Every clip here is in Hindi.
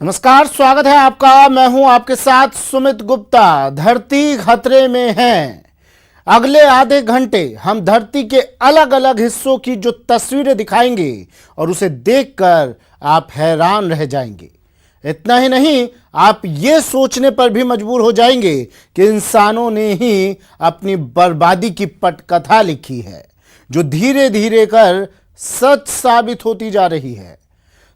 नमस्कार, स्वागत है आपका। मैं हूं आपके साथ सुमित गुप्ता। धरती खतरे में है। अगले आधे घंटे हम धरती के अलग अलग हिस्सों की जो तस्वीरें दिखाएंगे और उसे देखकर आप हैरान रह जाएंगे। इतना ही नहीं, आप ये सोचने पर भी मजबूर हो जाएंगे कि इंसानों ने ही अपनी बर्बादी की पटकथा लिखी है, जो धीरे धीरे कर सच साबित होती जा रही है।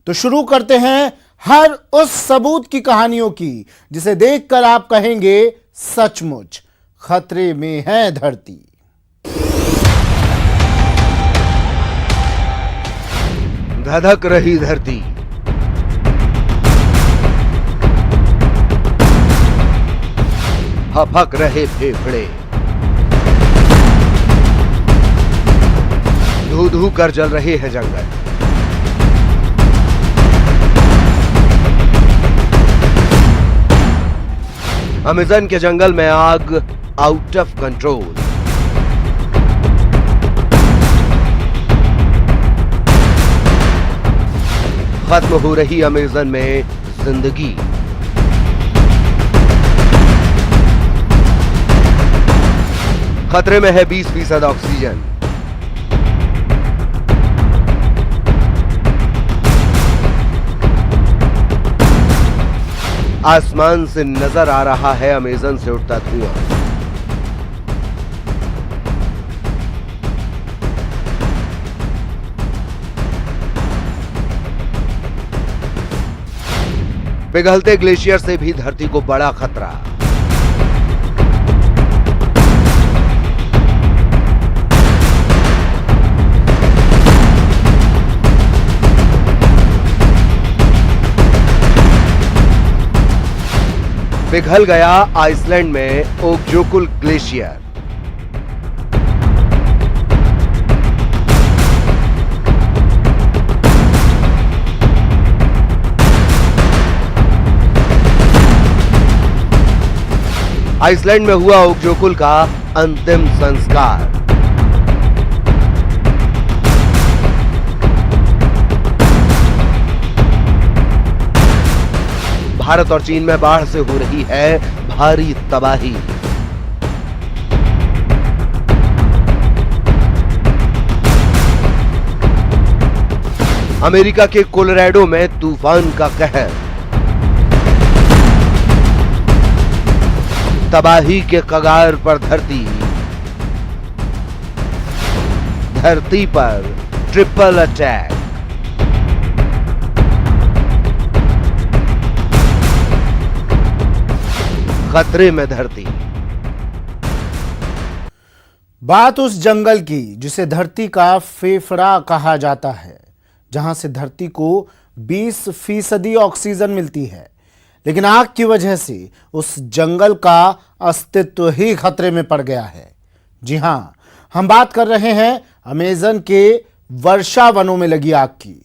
तो शुरू करते हैं हर उस सबूत की कहानियों की जिसे देखकर आप कहेंगे सचमुच खतरे में है धरती। धधक रही धरती, हफक रहे फेफड़े, धू धू कर जल रहे हैं जंगल। अमेज़न के जंगल में आग आउट ऑफ कंट्रोल। खत्म हो रही अमेज़न में जिंदगी। खतरे में है 20% ऑक्सीजन। आसमान से नजर आ रहा है अमेज़न से उठता धुआं। पिघलते ग्लेशियर से भी धरती को बड़ा खतरा। पिघल गया आइसलैंड में ओकजोकुल ग्लेशियर। आइसलैंड में हुआ ओकजोकुल का अंतिम संस्कार। भारत और चीन में बाढ़ से हो रही है भारी तबाही। अमेरिका के कोलोराडो में तूफान का कहर। तबाही के कगार पर धरती। धरती पर ट्रिपल अटैक। खतरे में धरती। बात उस जंगल की जिसे धरती का फेफड़ा कहा जाता है, जहां से धरती को 20% ऑक्सीजन मिलती है, लेकिन आग की वजह से उस जंगल का अस्तित्व ही खतरे में पड़ गया है। जी हां, हम बात कर रहे हैं अमेज़न के वर्षा वनों में लगी आग की।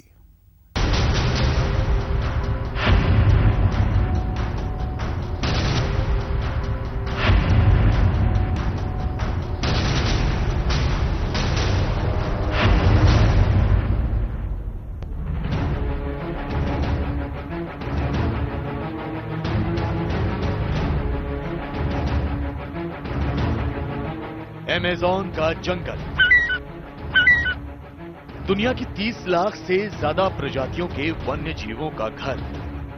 अमेज़न का जंगल दुनिया की 30 लाख से ज्यादा प्रजातियों के वन्य जीवों का घर।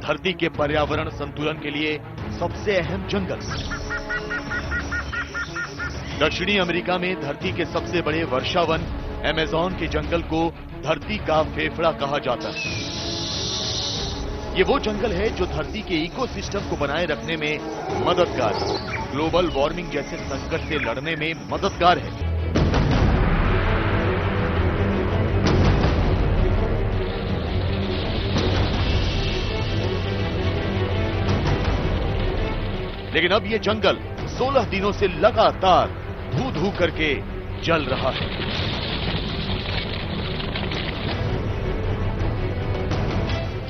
धरती के पर्यावरण संतुलन के लिए सबसे अहम जंगल। दक्षिणी अमेरिका में धरती के सबसे बड़े वर्षावन अमेज़न के जंगल को धरती का फेफड़ा कहा जाता है। ये वो जंगल है जो धरती के इकोसिस्टम को बनाए रखने में मददगार है, ग्लोबल वार्मिंग जैसे संकट से लड़ने में मददगार है। लेकिन अब ये जंगल 16 दिनों से लगातार धू धू करके जल रहा है।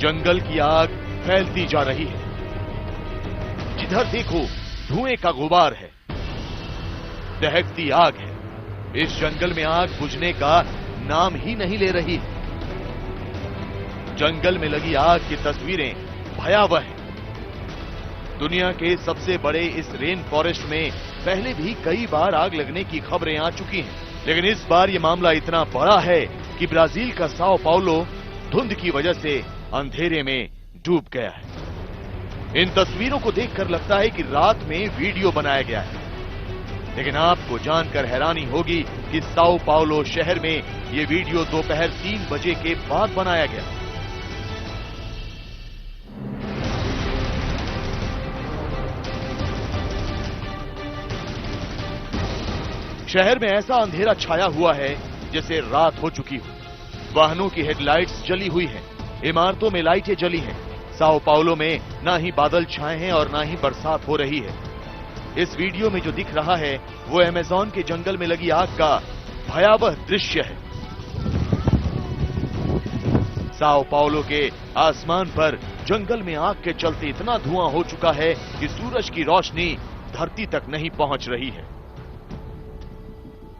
जंगल की आग फैलती जा रही है। जिधर देखो धुएं का गुबार है, दहकती आग है। इस जंगल में आग बुझने का नाम ही नहीं ले रही। जंगल में लगी आग की तस्वीरें भयावह है। दुनिया के सबसे बड़े इस रेन फॉरेस्ट में पहले भी कई बार आग लगने की खबरें आ चुकी हैं, लेकिन इस बार यह मामला इतना बड़ा है कि ब्राजील का साओ पाउलो धुंध की वजह से अंधेरे में डूब गया है। इन तस्वीरों को देखकर लगता है कि रात में वीडियो बनाया गया है, लेकिन आपको जानकर हैरानी होगी कि साओ पाउलो शहर में यह वीडियो दोपहर 3 बजे के बाद बनाया गया। शहर में ऐसा अंधेरा छाया हुआ है जैसे रात हो चुकी हो। वाहनों की हेडलाइट्स जली हुई हैं, इमारतों में लाइटें जली हैं। साओ पाउलो में ना ही बादल छाए हैं और ना ही बरसात हो रही है। इस वीडियो में जो दिख रहा है वो अमेज़न के जंगल में लगी आग का भयावह दृश्य है। साओ पाउलो के आसमान पर जंगल में आग के चलते इतना धुआं हो चुका है कि सूरज की रोशनी धरती तक नहीं पहुंच रही है।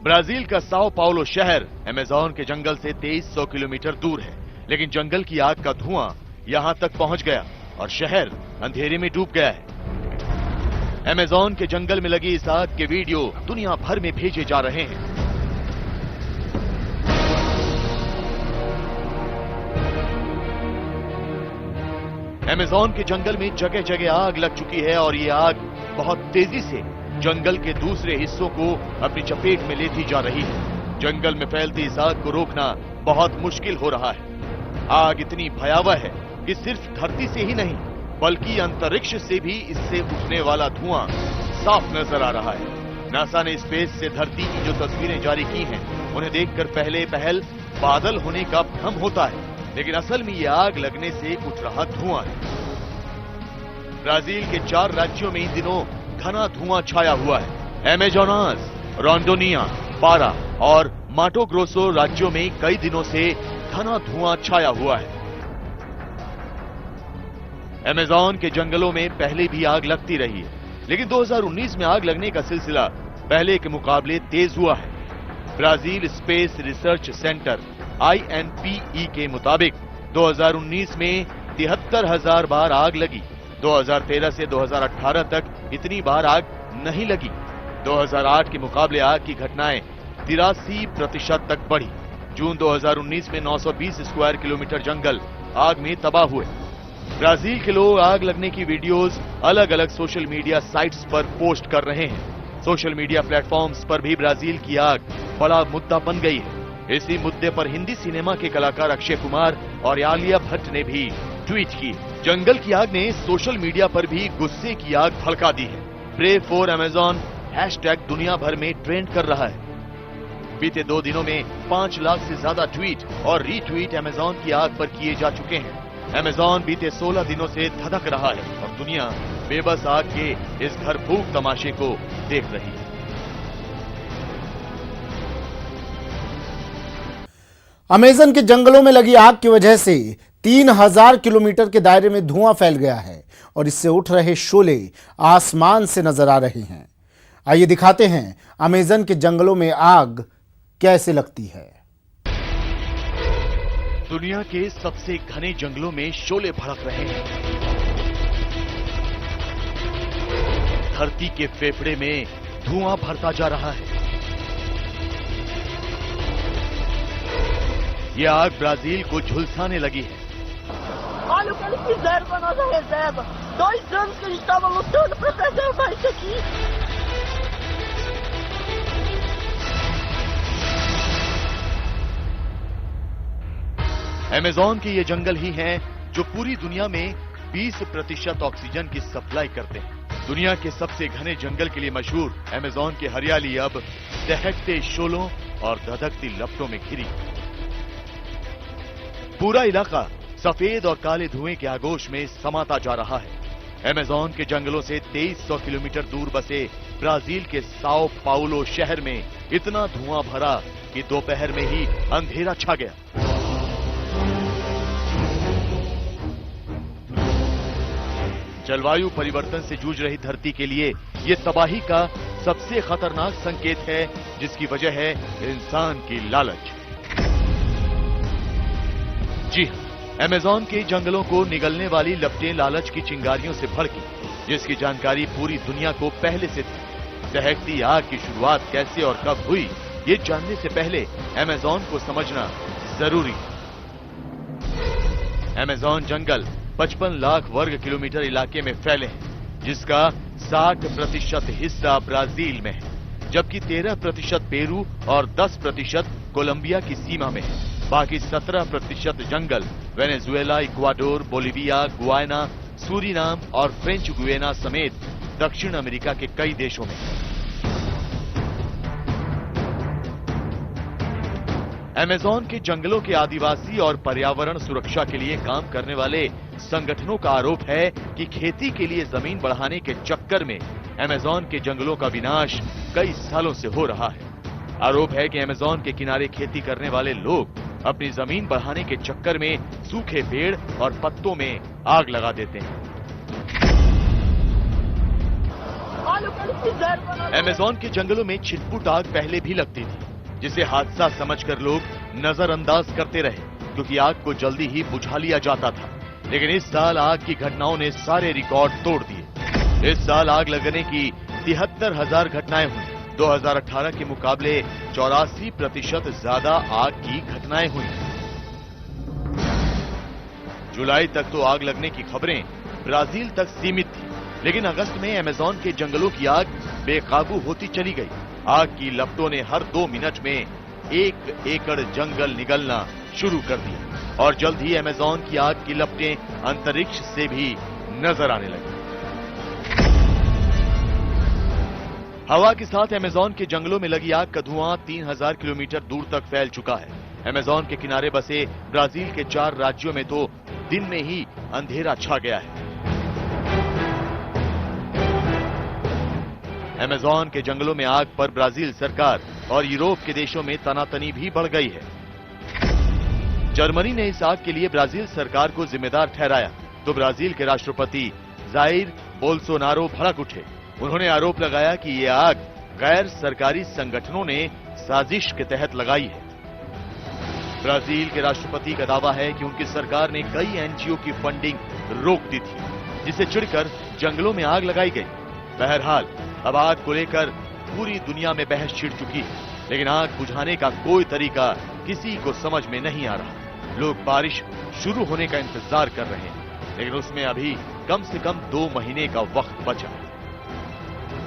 ब्राजील का साओ पाउलो शहर अमेज़न के जंगल से 2300 किलोमीटर दूर है, लेकिन जंगल की आग का धुआं यहां तक पहुंच गया और शहर अंधेरे में डूब गया है। अमेज़न के जंगल में लगी इस आग के वीडियो दुनिया भर में भेजे जा रहे हैं। अमेज़न के जंगल में जगह जगह आग लग चुकी है और ये आग बहुत तेजी से जंगल के दूसरे हिस्सों को अपनी चपेट में लेती जा रही है। जंगल में फैलती इस आग को रोकना बहुत मुश्किल हो रहा है। आग इतनी भयावह है कि सिर्फ धरती से ही नहीं बल्कि अंतरिक्ष से भी इससे उठने वाला धुआं साफ नजर आ रहा है। नासा ने स्पेस से धरती की जो तस्वीरें जारी की हैं, उन्हें देखकर पहले पहल बादल होने का भ्रम होता है, लेकिन असल में यह आग लगने से उठ रहा धुआं है। ब्राजील के 4 राज्यों में इन दिनों घना धुआं छाया हुआ है। अमेजोनास, रोंडोनिया, पारा और माटो ग्रोसो राज्यों में कई दिनों से घना धुआं छाया हुआ है। अमेज़न के जंगलों में पहले भी आग लगती रही है, लेकिन 2019 में आग लगने का सिलसिला पहले के मुकाबले तेज हुआ है। Brazil space research centre INPE के मुताबिक 2019 में 73,000 बार आग लगी। 2013 से 2018 तक इतनी बार आग नहीं लगी। 2008 के मुकाबले आग की घटनाएं 83% तक बढ़ी। जून 2019 में 920 स्क्वायर किलोमीटर जंगल आग में तबाह हुए। ब्राजील के लोग आग लगने की वीडियोस अलग अलग सोशल मीडिया साइट्स पर पोस्ट कर रहे हैं। सोशल मीडिया प्लेटफॉर्म्स पर भी ब्राजील की आग बड़ा मुद्दा बन गई है। इसी मुद्दे पर हिंदी सिनेमा के कलाकार अक्षय कुमार और आलिया भट्ट ने भी ट्वीट की। जंगल की आग ने सोशल मीडिया पर भी गुस्से की आग भड़का दी है। प्रे फॉर अमेज़न हैशटैग दुनिया भर में ट्रेंड कर रहा है। बीते 2 दिनों में 5 लाख से ज्यादा ट्वीट और रीट्वीट अमेज़न की आग पर किए जा चुके हैं। अमेज़न बीते 16 दिनों से धधक रहा है और दुनिया बेबस आग के इस भरपूर तमाशे को देख रही है। अमेज़न के जंगलों में लगी आग की वजह से 3000 किलोमीटर के दायरे में धुआं फैल गया है और इससे उठ रहे शोले आसमान से नजर आ रहे हैं। आइए दिखाते हैं अमेज़न के जंगलों में आग कैसे लगती है। दुनिया के सबसे घने जंगलों में शोले भड़क रहे हैं। धरती के फेफड़े में धुआं भरता जा रहा है। यह आग ब्राजील को झुलसाने लगी है। Olha o que eles fizeram com a nossa reserva. 2 anos que a gente estava lutando para preservar isso aqui. Amazon के ये जंगल ही हैं जो पूरी दुनिया में 20% ऑक्सीजन की सप्लाई करते हैं। दुनिया के सबसे घने जंगल के लिए मशहूर अमेज़न की हरियाली अब दहकते शोलों और धधकती लपटों में घिरी। पूरा इलाका सफेद और काले धुएं के आगोश में समाता जा रहा है। अमेज़न के जंगलों से 2300 किलोमीटर दूर बसे ब्राजील के साओ पाउलो शहर में इतना धुआं भरा कि दोपहर में ही अंधेरा छा गया। जलवायु परिवर्तन से जूझ रही धरती के लिए यह तबाही का सबसे खतरनाक संकेत है, जिसकी वजह है इंसान की लालच। जी अमेज़न के जंगलों को निगलने वाली लपटें लालच की चिंगारियों से भड़की, जिसकी जानकारी पूरी दुनिया को पहले से थी। दहकती आग की शुरुआत कैसे और कब हुई, ये जानने से पहले अमेज़न को समझना जरूरी है। अमेज़न जंगल 55 लाख वर्ग किलोमीटर इलाके में फैले हैं, जिसका 60% हिस्सा ब्राजील में है, जबकि 13% पेरू और 10% कोलंबिया की सीमा में है। बाकी 17% जंगल Venezuela, Ecuador, Bolivia, Guyana, Suriname और फ्रेंच गुयाना समेत दक्षिण अमेरिका के कई देशों में है। अमेज़न के जंगलों के आदिवासी और पर्यावरण सुरक्षा के लिए काम करने वाले संगठनों का आरोप है कि खेती के लिए जमीन बढ़ाने के चक्कर में अमेज़न के जंगलों का विनाश कई सालों से हो रहा है। आरोप है कि अमेज़न के किनारे खेती करने वाले लोग अपनी जमीन बढ़ाने के चक्कर में सूखे पेड़ और पत्तों में आग लगा देते हैं। अमेज़न के जंगलों में छिटपुट आग पहले भी लगती थी, जिसे हादसा समझकर लोग नजरअंदाज करते रहे, क्योंकि आग को जल्दी ही बुझा लिया जाता था। लेकिन इस साल आग की घटनाओं ने सारे रिकॉर्ड तोड़ दिए। इस साल आग लगने की 73,000 घटनाएं हुई। 2018 के मुकाबले 84% ज्यादा आग की घटनाएं हुई। जुलाई तक तो आग लगने की खबरें ब्राजील तक सीमित थी, लेकिन अगस्त में अमेज़न के जंगलों की आग बेकाबू होती चली गई। आग की लपटों ने हर 2 मिनट में 1 एकड़ जंगल निगलना शुरू कर दिया और जल्द ही अमेज़न की आग की लपटें अंतरिक्ष से भी नजर आने लगी। हवा के साथ अमेज़न के जंगलों में लगी आग का धुआं 3000 किलोमीटर दूर तक फैल चुका है। अमेज़न के किनारे बसे ब्राजील के 4 राज्यों में तो दिन में ही अंधेरा छा गया है। अमेज़न के जंगलों में आग पर ब्राजील सरकार और यूरोप के देशों में तनातनी भी बढ़ गई है। जर्मनी ने इस आग के लिए ब्राजील सरकार को जिम्मेदार ठहराया, तो ब्राजील के राष्ट्रपति जाइर बोल्सोनारो भड़क उठे। उन्होंने आरोप लगाया कि ये आग गैर सरकारी संगठनों ने साजिश के तहत लगाई है। ब्राजील के राष्ट्रपति का दावा है कि उनकी सरकार ने कई एनजीओ की फंडिंग रोक दी थी, जिसे चिढ़कर जंगलों में आग लगाई गई। बहरहाल अब आग को लेकर पूरी दुनिया में बहस छिड़ चुकी है, लेकिन आग बुझाने का कोई तरीका किसी को समझ में नहीं आ रहा। लोग बारिश शुरू होने का इंतजार कर रहे हैं, लेकिन उसमें अभी कम से कम 2 महीने का वक्त बचा है।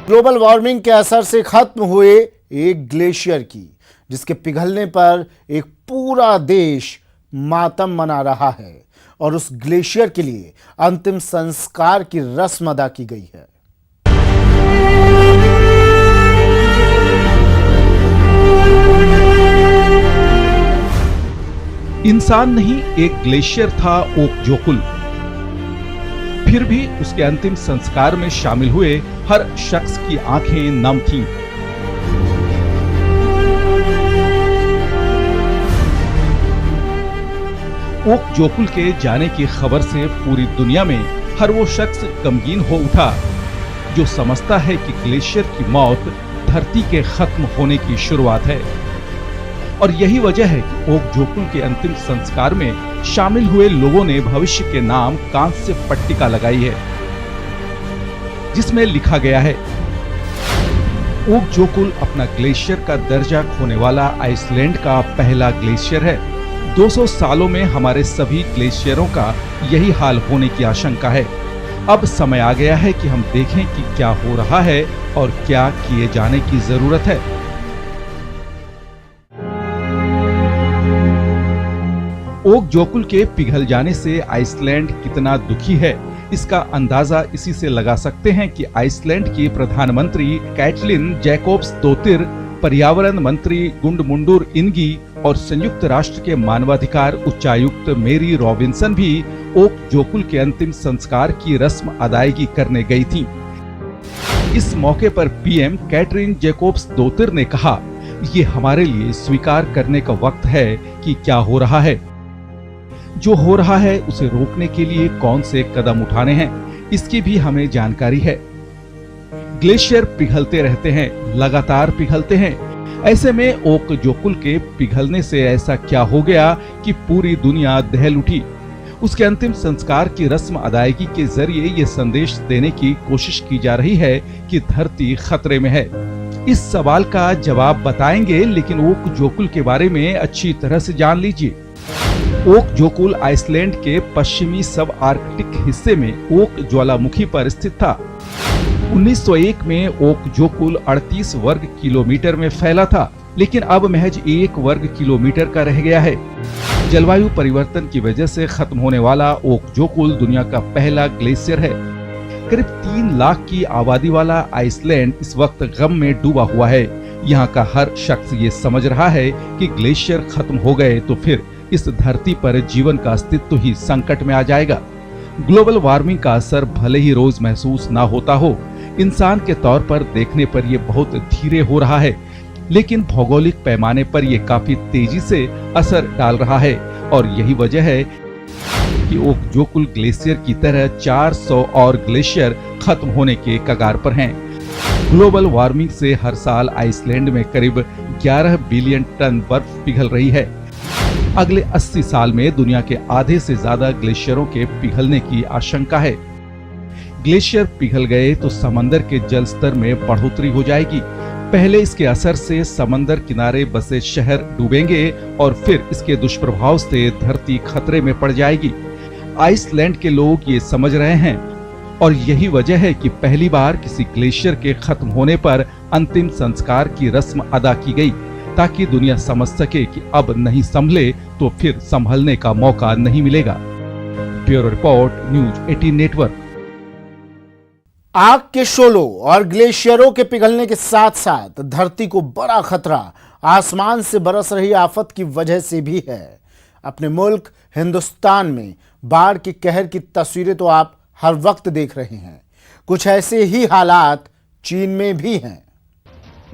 ग्लोबल वार्मिंग के असर से खत्म हुए एक ग्लेशियर की, जिसके पिघलने पर एक पूरा देश मातम मना रहा है और उस ग्लेशियर के लिए अंतिम संस्कार की रस्म अदा की गई है। इंसान नहीं, एक ग्लेशियर था ओकजोकुल। फिर भी उसके अंतिम संस्कार में शामिल हुए हर शख्स की आंखें नम थीं। ओकजोकुल के जाने की खबर से पूरी दुनिया में हर वो शख्स गमगीन हो उठा जो समझता है कि ग्लेशियर की मौत धरती के खत्म होने की शुरुआत है। और यही वजह है कि ओकजोकुल के अंतिम संस्कार में शामिल हुए लोगों ने भविष्य के नाम कांस्य पट्टिका लगाई है, जिसमें लिखा गया है, ओकजोकुल अपना ग्लेशियर का दर्जा खोने वाला आइसलैंड का पहला ग्लेशियर है। 200 सालों में हमारे सभी ग्लेशियरों का यही हाल होने की आशंका है। अब समय आ गया है कि हम देखें कि क्या हो रहा है और क्या किए जाने की जरूरत है। ओकजोकुल के पिघल जाने से आइसलैंड कितना दुखी है, इसका अंदाजा इसी से लगा सकते हैं कि आइसलैंड की प्रधानमंत्री कैटलिन जैकोब्सदोतिर, पर्यावरण मंत्री गुंडमुंडुर इनगी और संयुक्त राष्ट्र के मानवाधिकार उच्चायुक्त मेरी रॉबिन्सन भी ओकजोकुल के अंतिम संस्कार की रस्म अदायगी करने गई थी। इस मौके पर पीएम कैटरिन जैकोब्सदोतिर ने कहा, ये हमारे लिए स्वीकार करने का वक्त है कि क्या हो रहा है। जो हो रहा है उसे रोकने के लिए कौन से कदम उठाने हैं, इसकी भी हमें जानकारी है। ग्लेशियर पिघलते रहते हैं, लगातार पिघलते हैं। ऐसे में ओकजोकुल के पिघलने से ऐसा क्या हो गया कि पूरी दुनिया दहल उठी। उसके अंतिम संस्कार की रस्म अदायगी के जरिए ये संदेश देने की कोशिश की जा रही है कि धरती खतरे में है। इस सवाल का जवाब बताएंगे, लेकिन ओक जोकुल के बारे में अच्छी तरह से जान लीजिए। ओक जोकुल आइसलैंड के पश्चिमी सब आर्कटिक हिस्से में ओक ज्वालामुखी पर स्थित था। 1901 में ओक जोकुल 38 वर्ग किलोमीटर में फैला था, लेकिन अब महज 1 वर्ग किलोमीटर का रह गया है। जलवायु परिवर्तन की वजह से खत्म होने वाला ओक जोकुल दुनिया का पहला ग्लेशियर है। करीब 3 लाख की आबादी वाला आइसलैंड इस वक्त गम में डूबा हुआ है। यहाँ का हर शख्स ये समझ रहा है कि ग्लेशियर खत्म हो गए तो फिर इस धरती पर जीवन का अस्तित्व ही संकट में आ जाएगा। ग्लोबल वार्मिंग का असर भले ही रोज महसूस ना होता हो, इंसान के तौर पर देखने पर यह बहुत धीरे हो रहा है, लेकिन भौगोलिक पैमाने पर यह काफी तेजी से असर डाल रहा है। और यही वजह है कि ओक जोकुल ग्लेशियर की तरह 400 और ग्लेशियर खत्म होने के कगार पर हैं। ग्लोबल वार्मिंग से हर साल आइसलैंड में करीब 11 बिलियन टन बर्फ पिघल रही है। अगले 80 साल में दुनिया के आधे से ज्यादा ग्लेशियरों के पिघलने की आशंका है। ग्लेशियर पिघल गए तो समंदर के जल स्तर में बढ़ोतरी हो जाएगी। पहले इसके असर से समंदर किनारे बसे शहर डूबेंगे और फिर इसके दुष्प्रभाव से धरती खतरे में पड़ जाएगी। आइसलैंड के लोग ये समझ रहे हैं और यही वजह है कि पहली बार किसी ग्लेशियर के खत्म होने पर अंतिम संस्कार की रस्म अदा की गई, ताकि दुनिया समझ सके कि अब नहीं संभले तो फिर संभलने का मौका नहीं मिलेगा। Bureau report, news 18 network. आग के शोलों और ग्लेशियरों के पिघलने के साथ साथ धरती को बड़ा खतरा आसमान से बरस रही आफत की वजह से भी है। अपने मुल्क हिंदुस्तान में बाढ़ के कहर की तस्वीरें तो आप हर वक्त देख रहे हैं। कुछ ऐसे ही हालात चीन में भी हैं।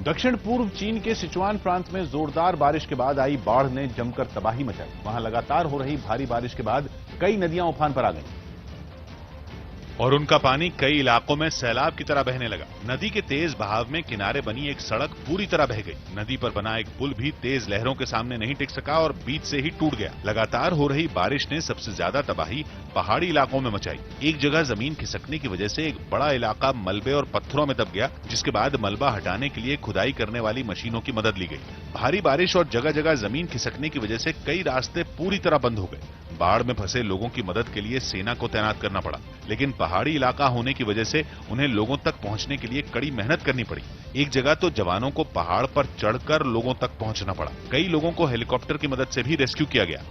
दक्षिण पूर्व चीन के सिचुआन प्रांत में जोरदार बारिश के बाद आई बाढ़ ने जमकर तबाही मचाई। वहां लगातार हो रही भारी बारिश के बाद कई नदियां उफान पर आ गईं और उनका पानी कई इलाकों में सैलाब की तरह बहने लगा। नदी के तेज बहाव में किनारे बनी एक सड़क पूरी तरह बह गई। नदी पर बना एक पुल भी तेज लहरों के सामने नहीं टिक सका और बीच से ही टूट गया। लगातार हो रही बारिश ने सबसे ज्यादा तबाही पहाड़ी इलाकों में मचाई। एक जगह जमीन खिसकने की वजह से एक बड़ा इलाका मलबे और पत्थरों में दब गया, जिसके बाद मलबा हटाने के लिए खुदाई करने वाली मशीनों की मदद ली गई। भारी बारिश और जगह जगह जमीन खिसकने की वजह से कई रास्ते पूरी तरह बंद हो गए। बाढ़ में फंसे लोगों की मदद के लिए सेना को तैनात करना पड़ा, लेकिन पहाड़ी इलाका होने की वजह से उन्हें लोगों तक पहुंचने के लिए कड़ी मेहनत करनी पड़ी। एक जगह तो जवानों को पहाड़ पर चढ़कर लोगों तक पहुंचना पड़ा। कई लोगों को हेलीकॉप्टर की मदद से भी रेस्क्यू किया गया।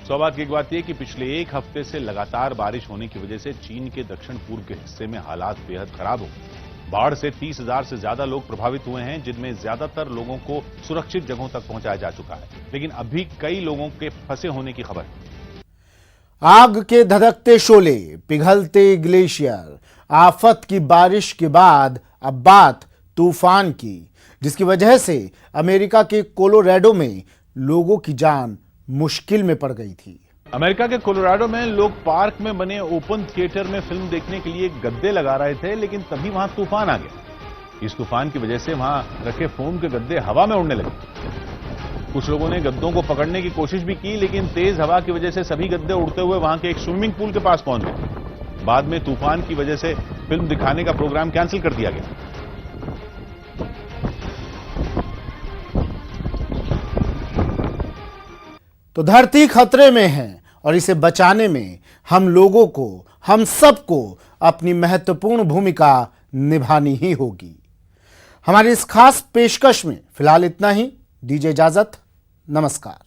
सौभाग्य की बात यह कि पिछले एक हफ्ते से लगातार बारिश होने की वजह से चीन के दक्षिण पूर्व के हिस्से में हालात बेहद खराब हो गए। बाढ़ से 30,000 से ज्यादा लोग प्रभावित हुए हैं, जिनमें ज्यादातर लोगों को सुरक्षित जगहों तक पहुंचाया जा चुका है, लेकिन अभी कई लोगों के फंसे होने की खबर है। आग के धधकते शोले, पिघलते ग्लेशियर, आफत की बारिश के बाद अब बात तूफान की, जिसकी वजह से अमेरिका के कोलोराडो में लोगों की जान मुश्किल में पड़ गई थी। अमेरिका के कोलोराडो में लोग पार्क में बने ओपन थिएटर में फिल्म देखने के लिए गद्दे लगा रहे थे, लेकिन तभी वहां तूफान आ गया। इस तूफान की वजह से वहां रखे फोम के गद्दे हवा में उड़ने लगे। कुछ लोगों ने गद्दों को पकड़ने की कोशिश भी की, लेकिन तेज हवा की वजह से सभी गद्दे उड़ते हुए वहां के एक स्विमिंग पूल के पास पहुंच गए। बाद में तूफान की वजह से फिल्म दिखाने का प्रोग्राम कैंसिल कर दिया गया। तो धरती खतरे में है और इसे बचाने में हम लोगों को, हम सबको अपनी महत्वपूर्ण भूमिका निभानी ही होगी। हमारी इस खास पेशकश में फिलहाल इतना ही। दीजिए इजाजत। नमस्कार।